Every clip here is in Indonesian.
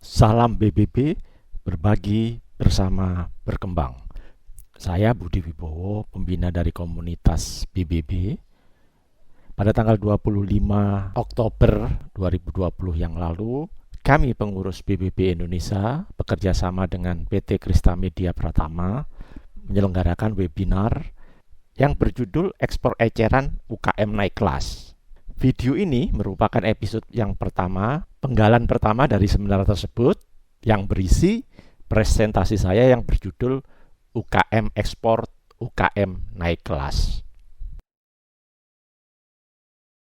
Salam BBB, berbagi bersama berkembang. Saya Budi Wibowo, pembina dari komunitas BBB. Pada tanggal 25 Oktober 2020 yang lalu, kami pengurus BBB Indonesia bekerja sama dengan PT Krista Media Pratama menyelenggarakan webinar yang berjudul Ekspor Eceran UKM Naik Kelas. Video ini merupakan episode yang pertama, penggalan pertama dari seminar tersebut yang berisi presentasi saya yang berjudul UKM Ekspor UKM Naik Kelas.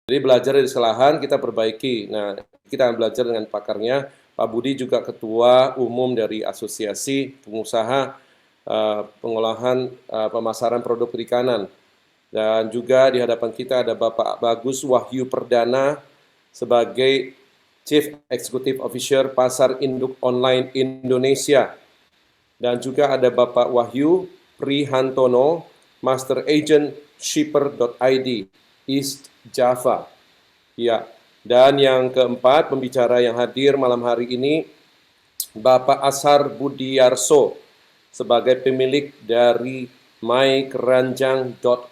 Jadi belajar dari kesalahan kita perbaiki. Nah, kita akan belajar dengan pakarnya. Pak Budi juga Ketua Umum dari Asosiasi Pengusaha Pengolahan Pemasaran Produk Perikanan. Dan juga di hadapan kita ada Bapak Bagus Wahyu Perdana sebagai Chief Executive Officer Pasar Induk Online Indonesia. Dan juga ada Bapak Wahyu Prihantono, Master Agent Shipper.id, East Java. Ya, dan yang keempat, pembicara yang hadir malam hari ini, Bapak Ashar Budiarso, sebagai pemilik dari mykeranjang.com.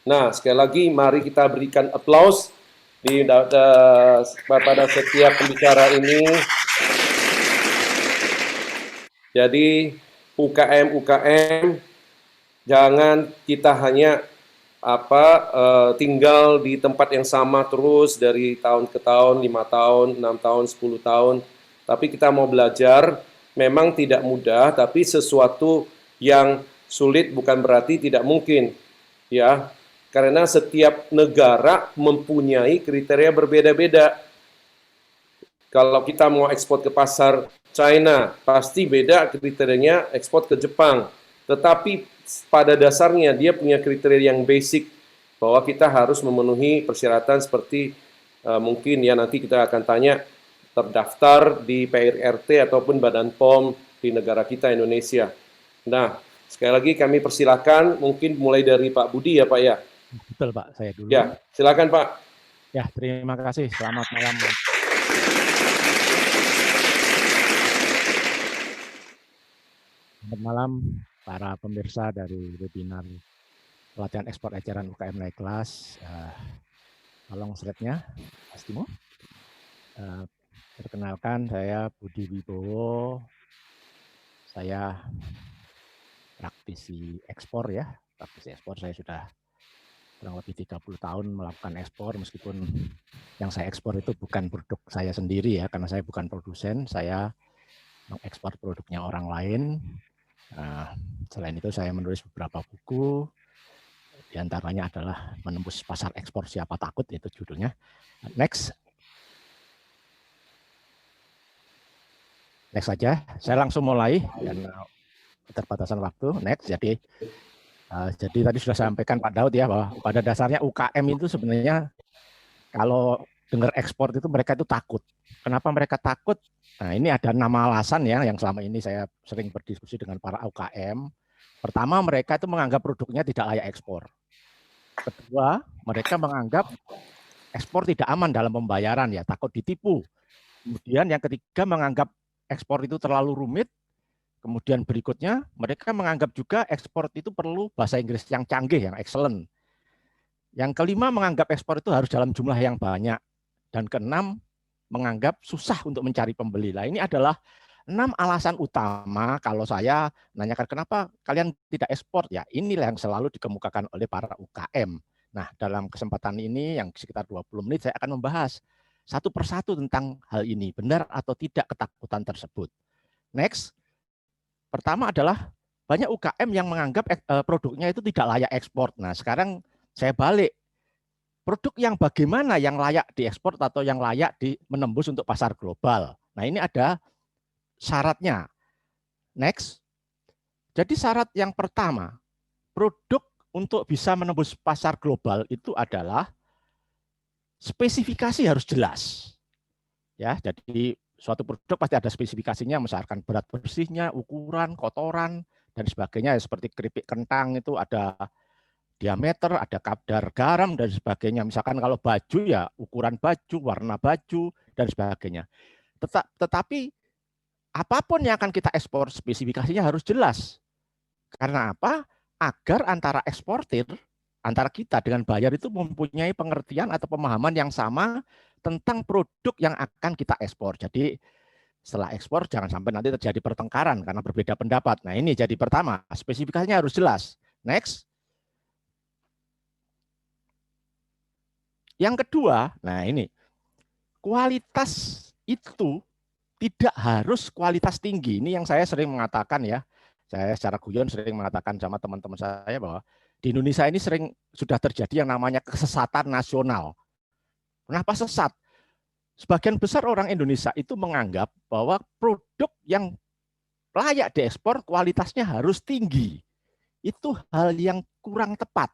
Nah, sekali lagi mari kita berikan aplaus pada setiap pembicara ini. Jadi UKM jangan kita hanya tinggal di tempat yang sama terus dari tahun ke tahun, 5 tahun, 6 tahun, 10 tahun. Tapi kita mau belajar, memang tidak mudah, tapi sesuatu yang sulit bukan berarti tidak mungkin. Ya, karena setiap negara mempunyai kriteria berbeda-beda. Kalau kita mau ekspor ke pasar China, pasti beda kriterianya ekspor ke Jepang. Tetapi pada dasarnya dia punya kriteria yang basic bahwa kita harus memenuhi persyaratan seperti mungkin ya nanti kita akan tanya terdaftar di PRRT ataupun Badan POM di negara kita Indonesia. Nah, sekali lagi kami persilakan mungkin mulai dari Pak Budi ya Pak ya. Betul Pak, saya dulu. Ya, silakan Pak. Ya, terima kasih. Selamat malam. Selamat malam para pemirsa dari webinar pelatihan ekspor eceran UKM Naik Kelas. Tolong slide-nya, Mas Timo. Perkenalkan, saya Budi Wibowo. Saya praktisi ekspor ya. Praktisi ekspor saya sudah kurang lebih 30 tahun melakukan ekspor, meskipun yang saya ekspor itu bukan produk saya sendiri ya, karena saya bukan produsen, saya mengekspor produknya orang lain. Selain itu saya menulis beberapa buku, diantaranya adalah Menembus Pasar Ekspor Siapa Takut, itu judulnya. Next. Next saja, saya langsung mulai karena keterbatasan waktu. Next, jadi tadi sudah saya sampaikan Pak Daud ya, bahwa pada dasarnya UKM itu sebenarnya kalau dengar ekspor itu mereka itu takut. Kenapa mereka takut? Nah, ini ada 6 alasan ya yang selama ini saya sering berdiskusi dengan para UKM. Pertama, mereka itu menganggap produknya tidak layak ekspor. Kedua, mereka menganggap ekspor tidak aman dalam pembayaran ya, takut ditipu. Kemudian yang ketiga, menganggap ekspor itu terlalu rumit. Kemudian berikutnya, mereka menganggap juga ekspor itu perlu bahasa Inggris yang canggih, yang excellent. Yang kelima, menganggap ekspor itu harus dalam jumlah yang banyak. Dan keenam, menganggap susah untuk mencari pembeli. Nah, ini adalah 6 alasan utama kalau saya nanyakan kenapa kalian tidak ekspor. Ya, inilah yang selalu dikemukakan oleh para UKM. Nah, dalam kesempatan ini yang sekitar 20 menit saya akan membahas satu persatu tentang hal ini. Benar atau tidak ketakutan tersebut. Next. Pertama adalah banyak UKM yang menganggap produknya itu tidak layak ekspor. Nah, sekarang saya balik. Produk yang bagaimana yang layak diekspor atau yang layak menembus untuk pasar global. Nah, ini ada syaratnya. Next. Jadi syarat yang pertama, produk untuk bisa menembus pasar global itu adalah spesifikasi harus jelas. Ya, jadi suatu produk pasti ada spesifikasinya, misalkan berat bersihnya, ukuran, kotoran, dan sebagainya. Seperti keripik kentang itu ada diameter, ada kadar garam, dan sebagainya. Misalkan kalau baju ya ukuran baju, warna baju, dan sebagainya. Tetapi apapun yang akan kita ekspor, spesifikasinya harus jelas. Karena apa? Agar antara eksportir, antara kita dengan buyer itu mempunyai pengertian atau pemahaman yang sama tentang produk yang akan kita ekspor. Jadi setelah ekspor jangan sampai nanti terjadi pertengkaran karena berbeda pendapat. Nah ini jadi pertama, spesifikasinya harus jelas. Next. Yang kedua, nah ini, kualitas itu tidak harus kualitas tinggi. Ini yang saya sering mengatakan ya. Saya secara guyon sering mengatakan sama teman-teman saya bahwa di Indonesia ini sering sudah terjadi yang namanya kesesatan nasional. Kenapa sesat? Sebagian besar orang Indonesia itu menganggap bahwa produk yang layak diekspor kualitasnya harus tinggi. Itu hal yang kurang tepat.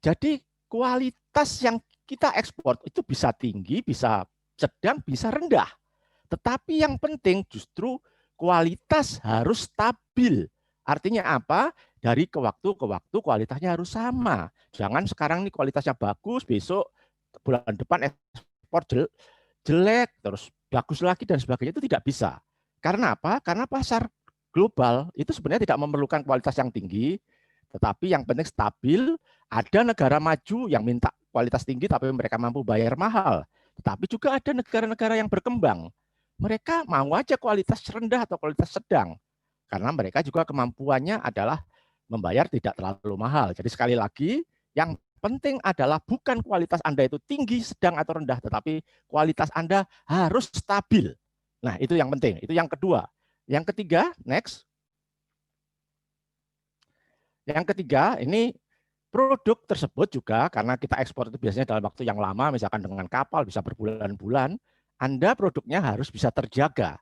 Jadi kualitas yang kita ekspor itu bisa tinggi, bisa sedang, bisa rendah. Tetapi yang penting justru kualitas harus stabil. Artinya apa? Dari ke waktu kualitasnya harus sama. Jangan sekarang nih kualitasnya bagus, besok bulan depan ekspor jelek, terus bagus lagi dan sebagainya, itu tidak bisa. Karena apa? Karena pasar global itu sebenarnya tidak memerlukan kualitas yang tinggi, tetapi yang penting stabil. Ada negara maju yang minta kualitas tinggi tapi mereka mampu bayar mahal. Tetapi juga ada negara-negara yang berkembang. Mereka mau aja kualitas rendah atau kualitas sedang. Karena mereka juga kemampuannya adalah membayar tidak terlalu mahal. Jadi sekali lagi, yang penting adalah bukan kualitas Anda itu tinggi, sedang, atau rendah, tetapi kualitas Anda harus stabil. Nah, itu yang penting. Itu yang kedua. Yang ketiga, next. Yang ketiga, ini produk tersebut juga karena kita ekspor itu biasanya dalam waktu yang lama, misalkan dengan kapal bisa berbulan-bulan, Anda produknya harus bisa terjaga.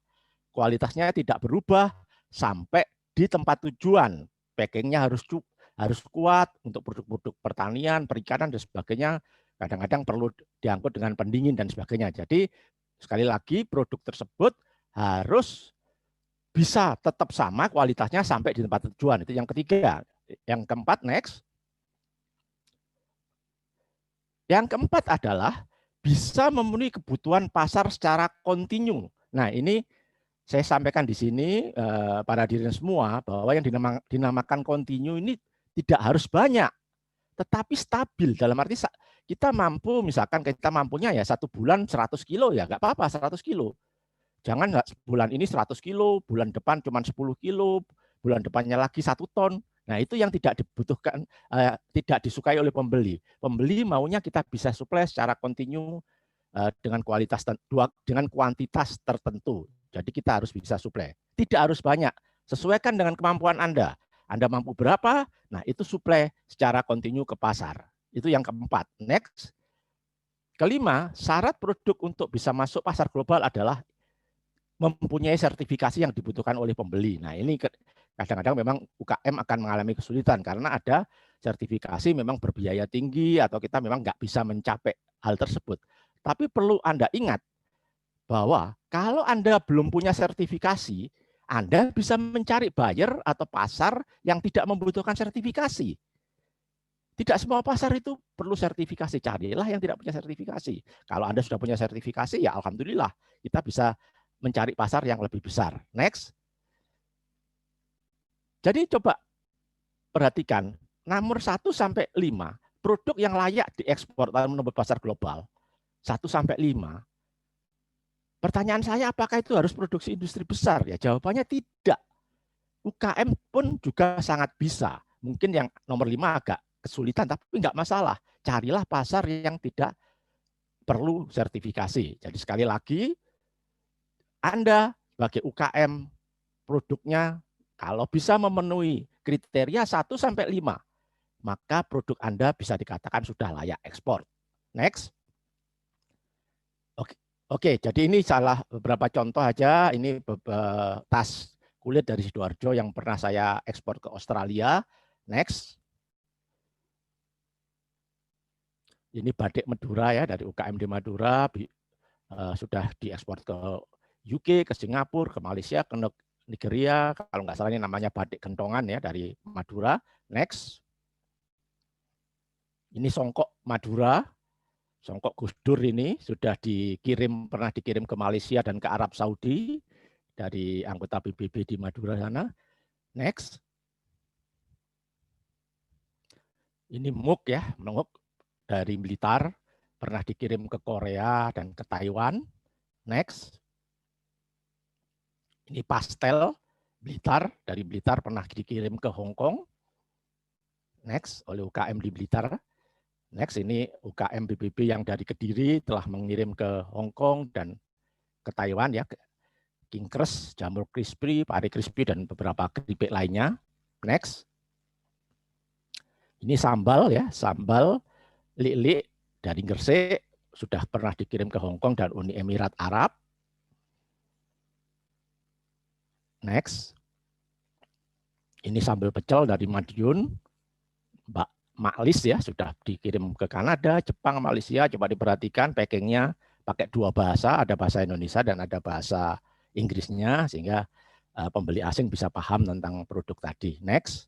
Kualitasnya tidak berubah sampai di tempat tujuan. Packingnya harus kuat untuk produk-produk pertanian, perikanan, dan sebagainya. Kadang-kadang perlu diangkut dengan pendingin dan sebagainya. Jadi sekali lagi produk tersebut harus bisa tetap sama kualitasnya sampai di tempat tujuan. Itu yang ketiga. Yang keempat, next. Yang keempat adalah bisa memenuhi kebutuhan pasar secara kontinu. Nah, ini saya sampaikan di sini para dirinya semua bahwa yang dinamakan kontinu ini tidak harus banyak, tetapi stabil. Dalam arti kita mampu, misalkan kita mampunya ya 1 bulan 100 kilo ya nggak apa-apa 100 kilo. Jangan bulan ini 100 kilo, bulan depan cuma 10 kilo, bulan depannya lagi 1 ton. Nah, itu yang tidak dibutuhkan, tidak disukai oleh pembeli. Pembeli maunya kita bisa suplai secara kontinu dengan kuantitas tertentu. Jadi kita harus bisa suplai. Tidak harus banyak. Sesuaikan dengan kemampuan Anda. Anda mampu berapa? Nah, itu suplai secara kontinu ke pasar. Itu yang keempat. Next. Kelima, syarat produk untuk bisa masuk pasar global adalah mempunyai sertifikasi yang dibutuhkan oleh pembeli. Nah, ini kadang-kadang memang UKM akan mengalami kesulitan karena ada sertifikasi memang berbiaya tinggi atau kita memang nggak bisa mencapai hal tersebut. Tapi perlu Anda ingat bahwa kalau Anda belum punya sertifikasi, Anda bisa mencari buyer atau pasar yang tidak membutuhkan sertifikasi. Tidak semua pasar itu perlu sertifikasi. Carilah yang tidak punya sertifikasi. Kalau Anda sudah punya sertifikasi, ya alhamdulillah kita bisa mencari pasar yang lebih besar. Next. Jadi coba perhatikan nomor 1 sampai 5 produk yang layak diekspor dalam menembus pasar global 1 sampai 5. Pertanyaan saya, apakah itu harus produksi industri besar? Ya jawabannya tidak. UKM pun juga sangat bisa. Mungkin yang nomor 5 agak kesulitan, tapi nggak masalah. Carilah pasar yang tidak perlu sertifikasi. Jadi sekali lagi, Anda sebagai UKM produknya kalau bisa memenuhi kriteria 1 sampai 5, maka produk Anda bisa dikatakan sudah layak ekspor. Next. Oke, jadi ini salah beberapa contoh aja. Ini tas kulit dari Sidoarjo yang pernah saya ekspor ke Australia. Next. Ini batik Madura ya, dari UKM di Madura, sudah diekspor ke UK, ke Singapura, ke Malaysia, ke Nigeria. Kalau nggak salah ini namanya batik kentongan ya, dari Madura. Next. Ini songkok Madura. Songkok Gus Dur ini sudah dikirim, pernah dikirim ke Malaysia dan ke Arab Saudi dari anggota PBB di Madura sana. Next. Ini MOOC ya, MOOC dari Blitar, pernah dikirim ke Korea dan ke Taiwan. Next. Ini pastel Blitar, dari Blitar pernah dikirim ke Hong Kong. Next, oleh UKM di Blitar. Next, ini UKM PBB yang dari Kediri telah mengirim ke Hong Kong dan ke Taiwan ya, King Crush, jamur crispy, pari crispy, dan beberapa keripik lainnya. Next. Ini sambal ya, sambal lik-lik dari Gresik, sudah pernah dikirim ke Hong Kong dan Uni Emirat Arab. Next. Ini sambal pecel dari Madiun, Mbak Maklis ya, sudah dikirim ke Kanada, Jepang, Malaysia. Coba diperhatikan packingnya pakai dua bahasa, ada bahasa Indonesia dan ada bahasa Inggrisnya, sehingga pembeli asing bisa paham tentang produk tadi. Next.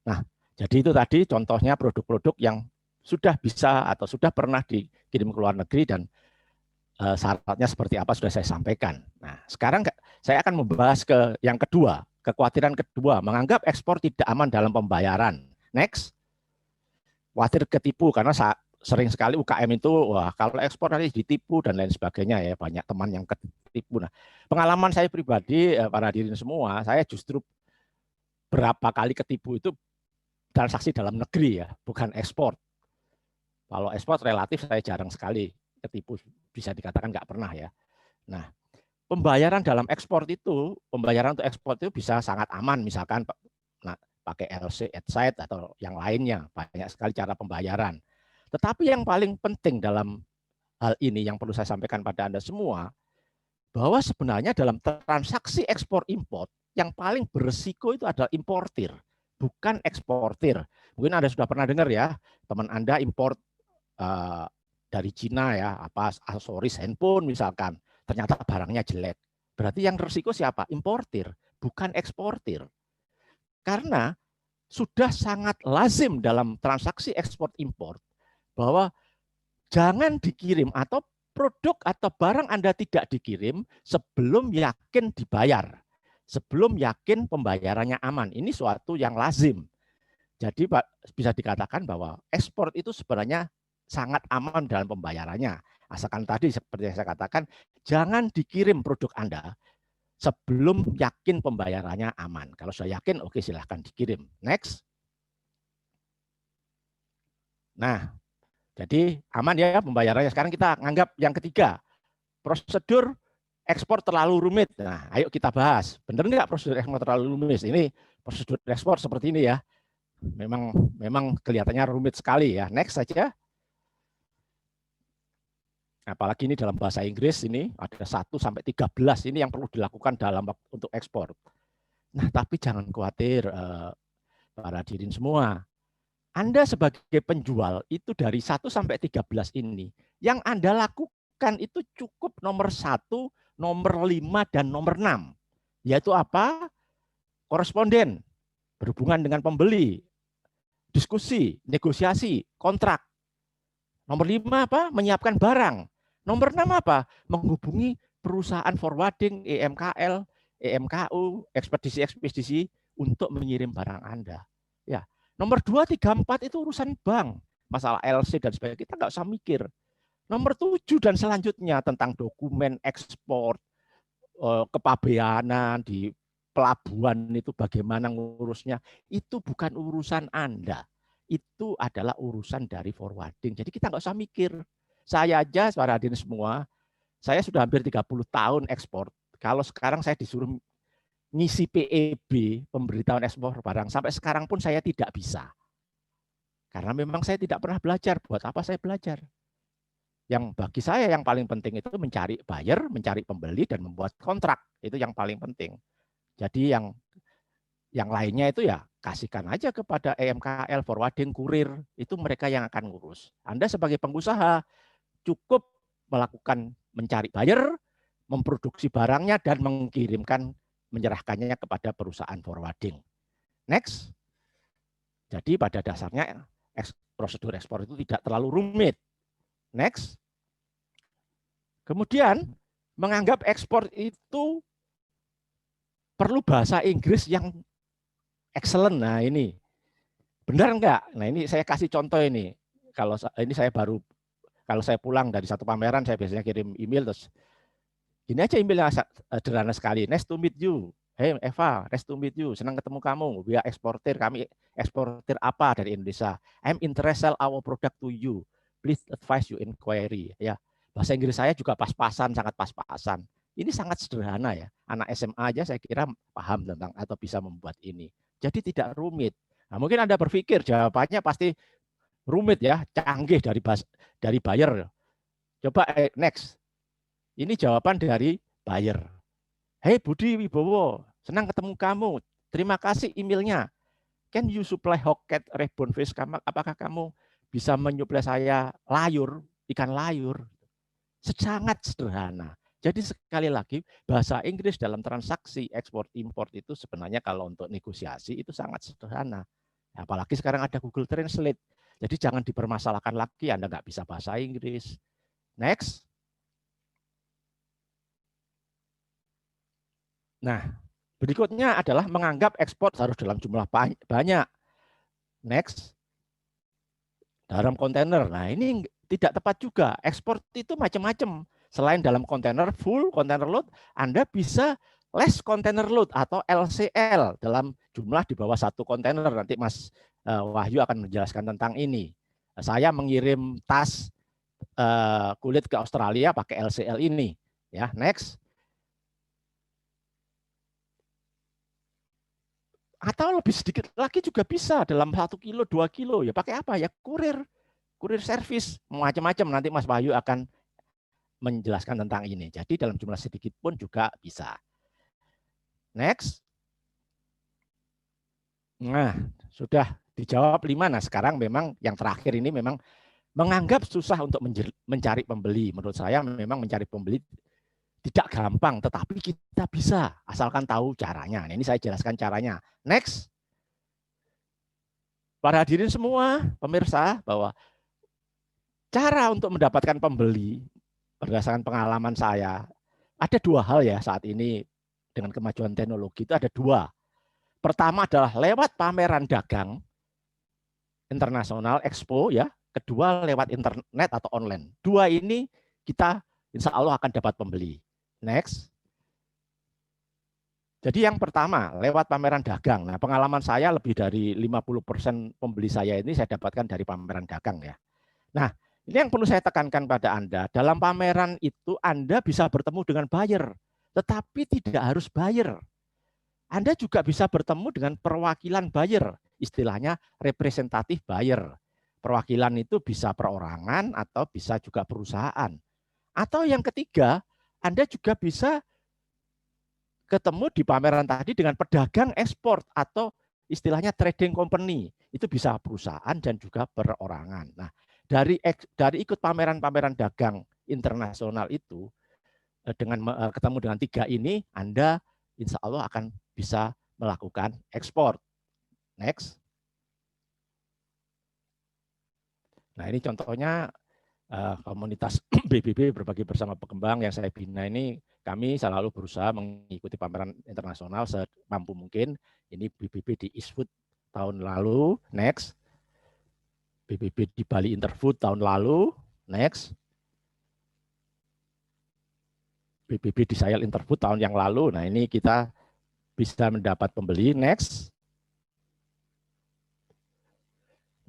Nah, jadi itu tadi contohnya produk-produk yang sudah bisa atau sudah pernah dikirim ke luar negeri dan syaratnya seperti apa sudah saya sampaikan. Nah, sekarang saya akan membahas ke yang kedua, kekhawatiran kedua, menganggap ekspor tidak aman dalam pembayaran. Next. Khawatir ketipu karena sering sekali UKM itu, wah kalau ekspor nanti ditipu dan lain sebagainya ya, banyak teman yang ketipu. Nah, pengalaman saya pribadi, para hadirin semua, saya justru berapa kali ketipu itu transaksi dalam negeri ya, bukan ekspor. Kalau ekspor relatif saya jarang sekali ketipu, bisa dikatakan nggak pernah ya. Nah, pembayaran dalam ekspor itu, pembayaran untuk ekspor itu bisa sangat aman, misalkan pakai LC at site atau yang lainnya, banyak sekali cara pembayaran. Tetapi yang paling penting dalam hal ini yang perlu saya sampaikan pada Anda semua, bahwa sebenarnya dalam transaksi ekspor impor yang paling berisiko itu adalah importir, bukan eksportir. Mungkin Anda sudah pernah dengar ya, teman Anda import dari Cina ya, apa aksesoris handphone misalkan, ternyata barangnya jelek. Berarti yang risiko siapa? Importir, bukan eksportir. Karena sudah sangat lazim dalam transaksi ekspor impor bahwa jangan dikirim atau produk atau barang Anda tidak dikirim sebelum yakin dibayar, sebelum yakin pembayarannya aman. Ini suatu yang lazim. Jadi bisa dikatakan bahwa ekspor itu sebenarnya sangat aman dalam pembayarannya. Asalkan tadi seperti yang saya katakan, jangan dikirim produk Anda sebelum yakin pembayarannya aman. Kalau sudah yakin, oke silahkan dikirim. Next. Nah, jadi aman ya pembayarannya. Sekarang kita anggap yang ketiga, prosedur ekspor terlalu rumit. Nah, ayo kita bahas. Benar nggak prosedur ekspor terlalu rumit? Ini prosedur ekspor seperti ini ya. Memang kelihatannya rumit sekali ya. Next saja. Apalagi ini dalam bahasa Inggris ini ada 1 sampai 13 ini yang perlu dilakukan dalam untuk ekspor. Nah, tapi jangan khawatir para hadirin semua. Anda sebagai penjual itu dari 1 sampai 13 ini, yang Anda lakukan itu cukup nomor 1, nomor 5, dan nomor 6. Yaitu apa? Koresponden, berhubungan dengan pembeli, diskusi, negosiasi, kontrak. Nomor 5 apa? Menyiapkan barang. Nomor 6 apa? Menghubungi perusahaan forwarding, EMKL, EMKU, ekspedisi-ekspedisi untuk mengirim barang Anda. Ya, nomor 2, 3, 4 itu urusan bank. Masalah LC dan sebagainya, kita nggak usah mikir. Nomor 7 dan selanjutnya tentang dokumen ekspor, kepabeanan di pelabuhan itu bagaimana ngurusnya, itu bukan urusan Anda. Itu adalah urusan dari forwarding. Jadi kita nggak usah mikir. Saya aja, para hadirin semua, saya sudah hampir 30 tahun ekspor. Kalau sekarang saya disuruh ngisi PEB, pemberitahuan ekspor barang, sampai sekarang pun saya tidak bisa. Karena memang saya tidak pernah belajar. Buat apa saya belajar? Yang bagi saya yang paling penting itu mencari buyer, mencari pembeli, dan membuat kontrak. Itu yang paling penting. Jadi yang lainnya itu ya kasihkan aja kepada EMKL, forwarding, kurir. Itu mereka yang akan ngurus. Anda sebagai pengusaha cukup melakukan mencari buyer, memproduksi barangnya, dan mengirimkan, menyerahkannya kepada perusahaan forwarding. Next. Jadi pada dasarnya prosedur ekspor itu tidak terlalu rumit. Next. Kemudian menganggap ekspor itu perlu bahasa Inggris yang excellent. Nah ini benar enggak? Nah ini saya kasih contoh ini. Kalau ini saya kalau saya pulang dari satu pameran, saya biasanya kirim email terus ini aja emailnya sederhana sekali. Nice to meet you. Hey Eva, nice to meet you. Senang ketemu kamu. We are eksportir. Kami eksportir apa dari Indonesia? I'm interested our product to you. Please advise you inquiry. Ya, bahasa Inggris saya juga pas-pasan, sangat pas-pasan. Ini sangat sederhana ya. Anak SMA aja saya kira paham tentang atau bisa membuat ini. Jadi tidak rumit. Nah, mungkin Anda berpikir jawabannya pasti rumit ya, canggih dari buyer. Coba next. Ini jawaban dari buyer. Hey Budi Wibowo, senang ketemu kamu. Terima kasih emailnya. Can you supply hoket rebon fish? Apakah kamu bisa menyuplai saya ikan layur? Sangat sederhana. Jadi sekali lagi bahasa Inggris dalam transaksi ekspor impor itu sebenarnya kalau untuk negosiasi itu sangat sederhana. Apalagi sekarang ada Google Translate. Jadi jangan dipermasalahkan lagi Anda nggak bisa bahasa Inggris. Next. Nah, berikutnya adalah menganggap ekspor harus dalam jumlah banyak. Next. Dalam kontainer. Nah, ini tidak tepat juga. Ekspor itu macam-macam. Selain dalam kontainer full, kontainer load, Anda bisa less container load atau LCL dalam jumlah di bawah satu kontainer. Nanti Mas Wahyu akan menjelaskan tentang ini. Saya mengirim tas kulit ke Australia pakai LCL ini. Ya, next. Atau lebih sedikit lagi juga bisa dalam 1 kilo, 2 kilo. Ya pakai apa ya? Kurir service, macam-macam. Nanti Mas Wahyu akan menjelaskan tentang ini. Jadi dalam jumlah sedikit pun juga bisa. Next. Nah, sudah dijawab 5. Nah, sekarang memang yang terakhir ini memang menganggap susah untuk mencari pembeli. Menurut saya memang mencari pembeli tidak gampang, tetapi kita bisa asalkan tahu caranya. Nah, ini saya jelaskan caranya. Next. Para hadirin semua, pemirsa, bahwa cara untuk mendapatkan pembeli berdasarkan pengalaman saya, ada 2 hal ya saat ini dengan kemajuan teknologi itu ada 2. Pertama adalah lewat pameran dagang internasional, expo ya. Kedua lewat internet atau online. 2 ini kita insya Allah akan dapat pembeli. Next. Jadi yang pertama lewat pameran dagang. Nah, pengalaman saya lebih dari 50% pembeli saya ini saya dapatkan dari pameran dagang ya. Nah, ini yang perlu saya tekankan pada Anda. Dalam pameran itu Anda bisa bertemu dengan buyer, tetapi tidak harus buyer. Anda juga bisa bertemu dengan perwakilan buyer, istilahnya representatif buyer. Perwakilan itu bisa perorangan atau bisa juga perusahaan. Atau yang ketiga, Anda juga bisa ketemu di pameran tadi dengan pedagang ekspor atau istilahnya trading company. Itu bisa perusahaan dan juga perorangan. Nah, dari ikut pameran-pameran dagang internasional itu, dengan ketemu dengan 3 ini, Anda insya Allah akan bisa melakukan ekspor. Next. Nah, ini contohnya komunitas BBB Berbagi Bersama Pengembang yang saya bina ini, kami selalu berusaha mengikuti pameran internasional semampu mungkin. Ini BBB di Eastwood tahun lalu. Next. BBB di Bali Interfood tahun lalu. Next. BBB di Sayal Interfood tahun yang lalu. Nah, ini kita bisa mendapat pembeli. Next.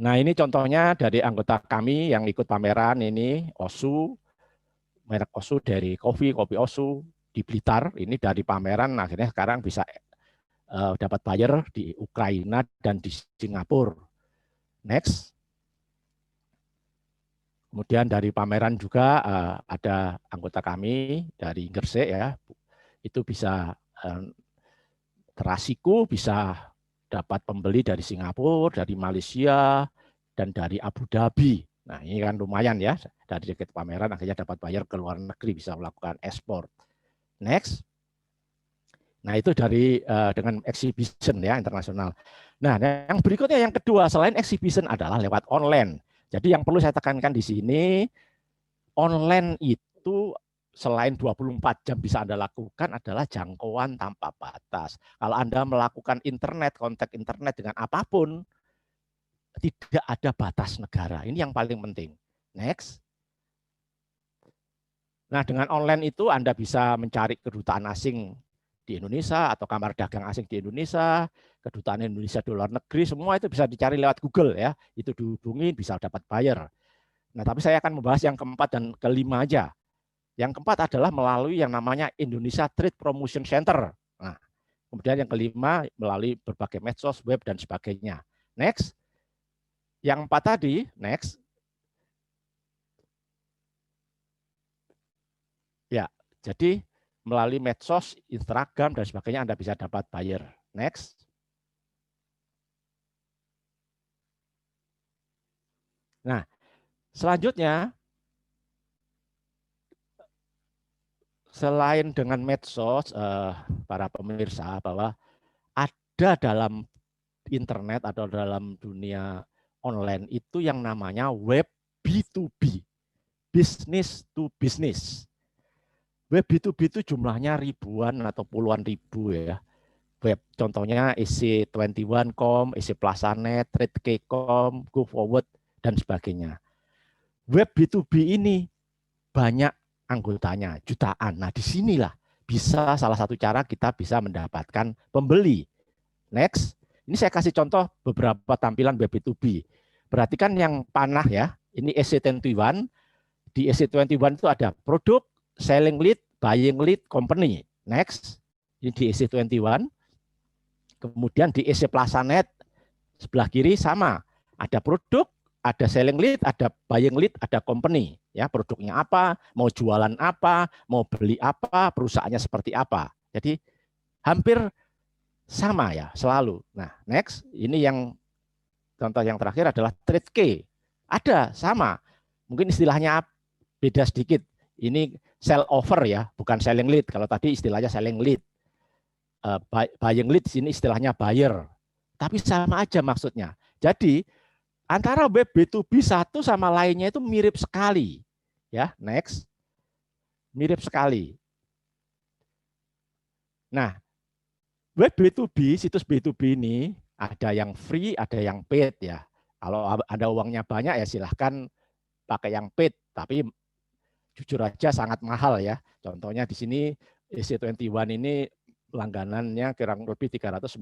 Nah, ini contohnya dari anggota kami yang ikut pameran ini, Osu, merek Osu dari kopi Osu di Blitar. Ini dari pameran akhirnya sekarang bisa dapat buyer di Ukraina dan di Singapura. Next. Kemudian dari pameran juga ada anggota kami dari Gresik ya, itu bisa terasiku bisa dapat pembeli dari Singapura, dari Malaysia, dan dari Abu Dhabi. Nah, ini kan lumayan ya, dari tiket pameran akhirnya dapat bayar ke luar negeri, bisa melakukan ekspor. Next. Nah, itu dari dengan exhibition ya, internasional. Nah, yang berikutnya yang kedua, selain exhibition adalah lewat online. Jadi yang perlu saya tekankan di sini, online itu selain 24 jam bisa Anda lakukan adalah jangkauan tanpa batas. Kalau Anda melakukan internet, kontak internet dengan apapun, tidak ada batas negara. Ini yang paling penting. Next. Nah, dengan online itu Anda bisa mencari kedutaan asing di Indonesia atau kamar dagang asing di Indonesia, kedutaan Indonesia di luar negeri, semua itu bisa dicari lewat Google ya. Itu dihubungi bisa dapat buyer. Nah, tapi saya akan membahas yang keempat dan kelima aja. Yang keempat adalah melalui yang namanya Indonesia Trade Promotion Center. Nah, kemudian yang kelima melalui berbagai medsos, web dan sebagainya. Next. Yang empat tadi, next. Ya, jadi melalui medsos, Instagram dan sebagainya Anda bisa dapat buyer. Next. Nah, selanjutnya selain dengan medsos, para pemirsa bahwa ada dalam internet atau dalam dunia online itu yang namanya web B2B, business to business. Web B2B itu jumlahnya ribuan atau puluhan ribu ya. Web contohnya EC21.com, EC Plazanet, Trade.com, GoForward dan sebagainya. Web B2B ini banyak anggotanya, jutaan. Nah, disinilah bisa salah satu cara kita bisa mendapatkan pembeli. Next, ini saya kasih contoh beberapa tampilan web B2B. Perhatikan yang panah ya, ini EC21. Di EC21 itu ada produk, selling lead, buying lead, company. Next, ini di EC21. Kemudian di EC Plazanet, sebelah kiri sama. Ada produk, ada selling lead, ada buying lead, ada company. Ya, produknya apa, mau jualan apa, mau beli apa, perusahaannya seperti apa. Jadi hampir sama ya, selalu. Nah, next, ini yang contoh yang terakhir adalah trade key. Ada, sama. Mungkin istilahnya beda sedikit. Ini sell over ya, bukan selling lead. Kalau tadi istilahnya selling lead. Buying lead di sini istilahnya buyer. Tapi sama aja maksudnya. Jadi antara web B2B satu sama lainnya itu mirip sekali. Ya, next. Mirip sekali. Nah, web B2B, situs B2B ini ada yang free, ada yang paid ya. Kalau ada uangnya banyak ya silahkan pakai yang paid, tapi jujur aja sangat mahal ya. Contohnya di sini EC21 ini langganannya kurang lebih $396.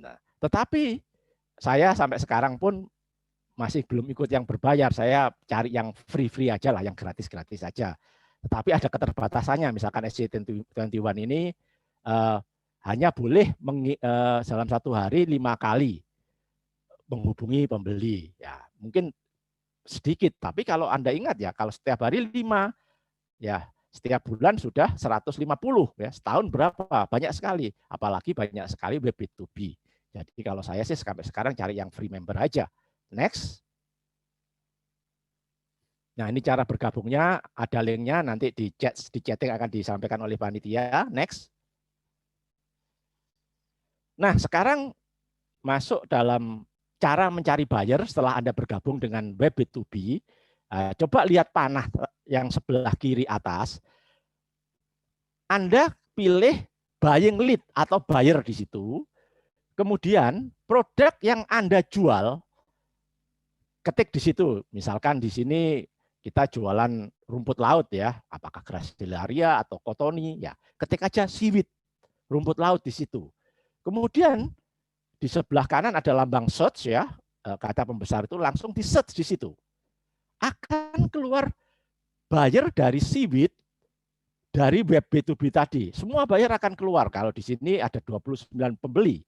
Nah, tetapi saya sampai sekarang pun masih belum ikut yang berbayar. Saya cari yang free-free aja lah, yang gratis-gratis saja. Tetapi ada keterbatasannya. Misalkan EC21 ini hanya boleh dalam satu hari 5 kali menghubungi pembeli. Ya, mungkin sedikit, tapi kalau Anda ingat ya, kalau setiap hari 5, ya setiap bulan sudah 150 ya, setahun berapa? Banyak sekali, apalagi banyak sekali web B2B. Jadi kalau saya sih sampai sekarang cari yang free member aja. Next. Nah, ini cara bergabungnya, ada linknya nanti di chatting akan disampaikan oleh panitia. Next. Nah, sekarang masuk dalam cara mencari buyer setelah Anda bergabung dengan web B2B. Coba lihat panah yang sebelah kiri atas. Anda pilih buying lead atau buyer di situ. Kemudian produk yang Anda jual, ketik di situ. Misalkan di sini kita jualan rumput laut ya, apakah Gracilaria atau Cottony ya. Ketik aja seaweed, rumput laut di situ. Kemudian di sebelah kanan ada lambang search ya, kata pembesar itu langsung di search di situ. Akan keluar buyer dari seaweed dari web B2B tadi. Semua buyer akan keluar. Kalau di sini ada 29 pembeli.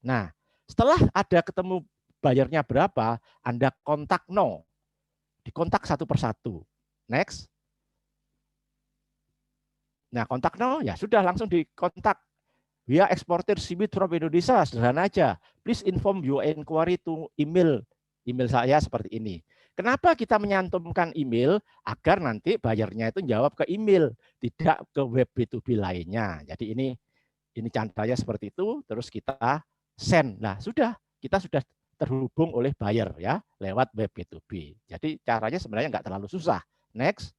Nah, setelah ada ketemu bayarnya berapa, Anda kontak no. Dikontak satu persatu. Next. Nah, kontak no ya sudah langsung dikontak. We are exporter seaweed from Indonesia, sederhana aja. Please inform your inquiry to email saya seperti ini. Kenapa kita menyantumkan email? Agar nanti bayarnya itu jawab ke email, tidak ke web B2B lainnya. Jadi ini caranya seperti itu, terus kita send. Nah, kita sudah terhubung oleh buyer ya lewat web B2B. Jadi caranya sebenarnya nggak terlalu susah. Next.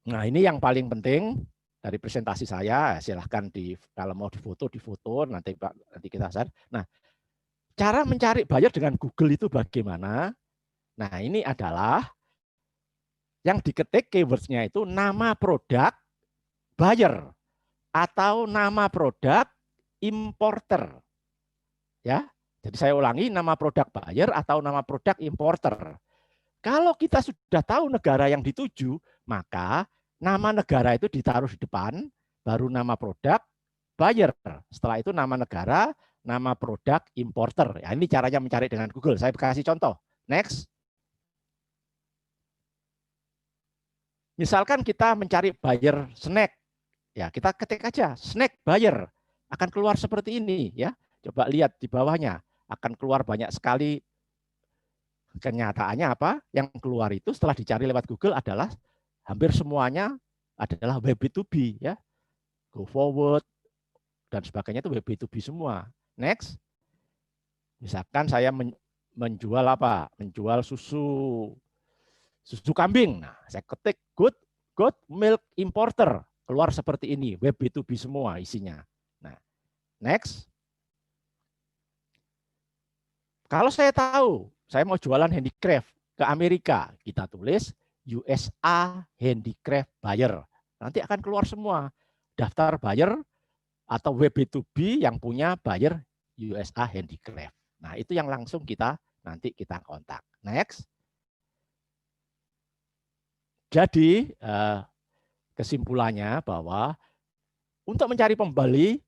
Nah ini yang paling penting dari presentasi saya. Silahkan kalau mau difoto nanti kita share. Nah cara mencari buyer dengan Google itu bagaimana? Nah ini adalah yang diketik keywords-nya itu nama produk buyer atau nama produk importer. Ya. Jadi saya ulangi, nama produk buyer atau nama produk importer. Kalau kita sudah tahu negara yang dituju, maka nama negara itu ditaruh di depan, baru nama produk buyer. Setelah itu nama negara, nama produk importer. Ya, ini caranya mencari dengan Google. Saya kasih contoh. Next. Misalkan kita mencari buyer snack. Ya, kita ketik aja snack buyer. Akan keluar seperti ini ya. Coba lihat di bawahnya. Akan keluar banyak sekali. Kenyataannya apa? Yang keluar itu setelah dicari lewat Google adalah hampir semuanya adalah web B2B ya. Go forward dan sebagainya itu web B2B semua. Next. Misalkan saya menjual apa? Menjual susu kambing. Nah, saya ketik good milk importer. Keluar seperti ini, web B2B semua isinya. Nah, next. Kalau saya tahu, saya mau jualan handicraft ke Amerika, kita tulis USA handicraft buyer. Nanti akan keluar semua daftar buyer atau web B2B yang punya buyer USA handicraft. Nah, itu yang langsung nanti kita kontak. Next. Jadi, kesimpulannya bahwa untuk mencari pembeli,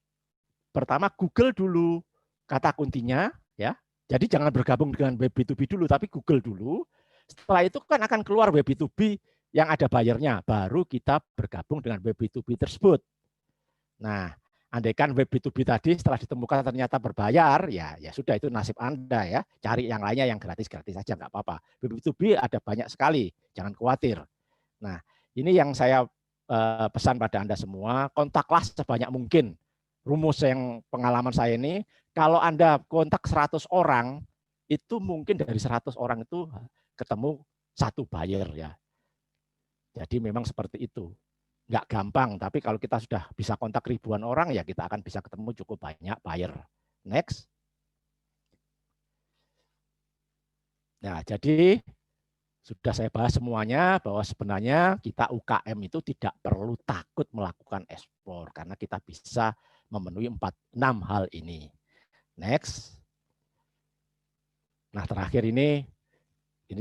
pertama Google dulu kata kuncinya, ya. Jadi jangan bergabung dengan web B2B dulu, tapi Google dulu. Setelah itu kan akan keluar web B2B yang ada bayarnya, baru kita bergabung dengan web B2B tersebut. Nah, andaikan web B2B tadi setelah ditemukan ternyata berbayar, ya sudah itu nasib Anda ya. Cari yang lainnya yang gratis-gratis saja nggak apa-apa. Web B2B ada banyak sekali, jangan khawatir. Nah, ini yang saya pesan pada Anda semua, kontaklah sebanyak mungkin. Rumus yang pengalaman saya ini, kalau Anda kontak 100 orang, itu mungkin dari 100 orang itu ketemu satu buyer ya. Jadi memang seperti itu. Nggak gampang, tapi kalau kita sudah bisa kontak ribuan orang, ya kita akan bisa ketemu cukup banyak buyer. Next. Nah, jadi sudah saya bahas semuanya bahwa sebenarnya kita UKM itu tidak perlu takut melakukan ekspor karena kita bisa memenuhi 6 hal ini. Next. Nah, terakhir ini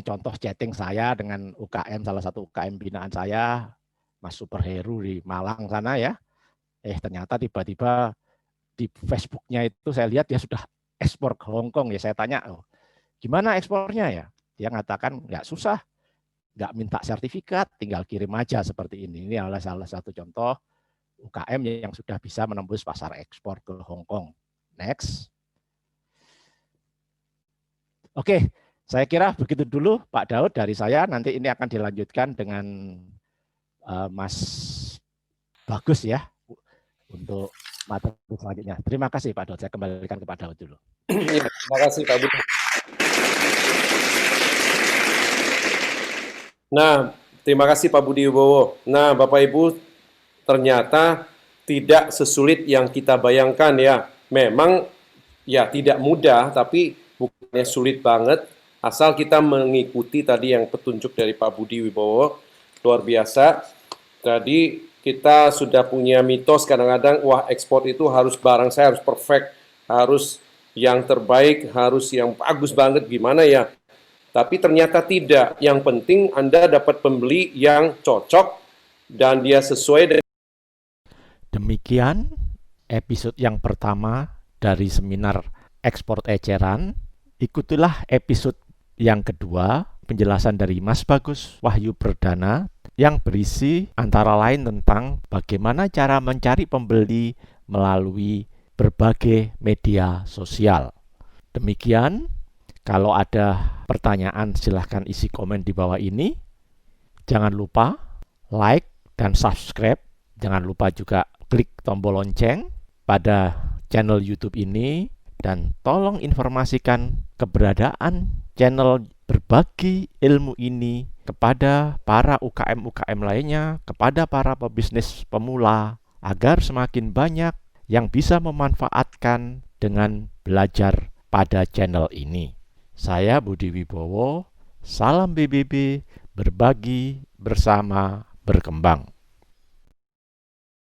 contoh chatting saya dengan UKM, salah satu UKM binaan saya, Mas Superheru di Malang sana ya. Ternyata tiba-tiba di Facebooknya itu saya lihat dia sudah ekspor ke Hong Kong ya. Saya tanya, gimana ekspornya ya? Dia mengatakan nggak susah, nggak minta sertifikat, tinggal kirim aja seperti ini. Ini adalah salah satu contoh UKM yang sudah bisa menembus pasar ekspor ke Hong Kong. Next. Oke, saya kira begitu dulu Pak Daud dari saya. Nanti ini akan dilanjutkan dengan Mas Bagus ya untuk materi selanjutnya. Terima kasih Pak Daud. Saya kembalikan ke Pak Daud dulu. Ya, terima kasih Pak Budi. Nah, terima kasih Pak Budi Wibowo. Nah, Bapak Ibu, ternyata tidak sesulit yang kita bayangkan ya. Memang ya tidak mudah, tapi bukannya sulit banget. Asal kita mengikuti tadi yang petunjuk dari Pak Budi Wibowo. Luar biasa. Tadi kita sudah punya mitos kadang-kadang, wah ekspor itu harus barang saya harus perfect, harus yang terbaik, harus yang bagus banget, gimana ya. Tapi ternyata tidak. Yang penting Anda dapat pembeli yang cocok dan dia sesuai dengan. Demikian episode yang pertama dari seminar ekspor eceran. Ikutilah episode yang kedua, penjelasan dari Mas Bagus Wahyu Perdana yang berisi antara lain tentang bagaimana cara mencari pembeli melalui berbagai media sosial. Demikian. Kalau ada pertanyaan silahkan isi komen di bawah ini. Jangan lupa like dan subscribe. Jangan lupa juga klik tombol lonceng pada channel YouTube ini dan tolong informasikan keberadaan channel berbagi ilmu ini kepada para UKM-UKM lainnya, kepada para pebisnis pemula, agar semakin banyak yang bisa memanfaatkan dengan belajar pada channel ini. Saya Budi Wibowo, salam BBB, berbagi bersama berkembang.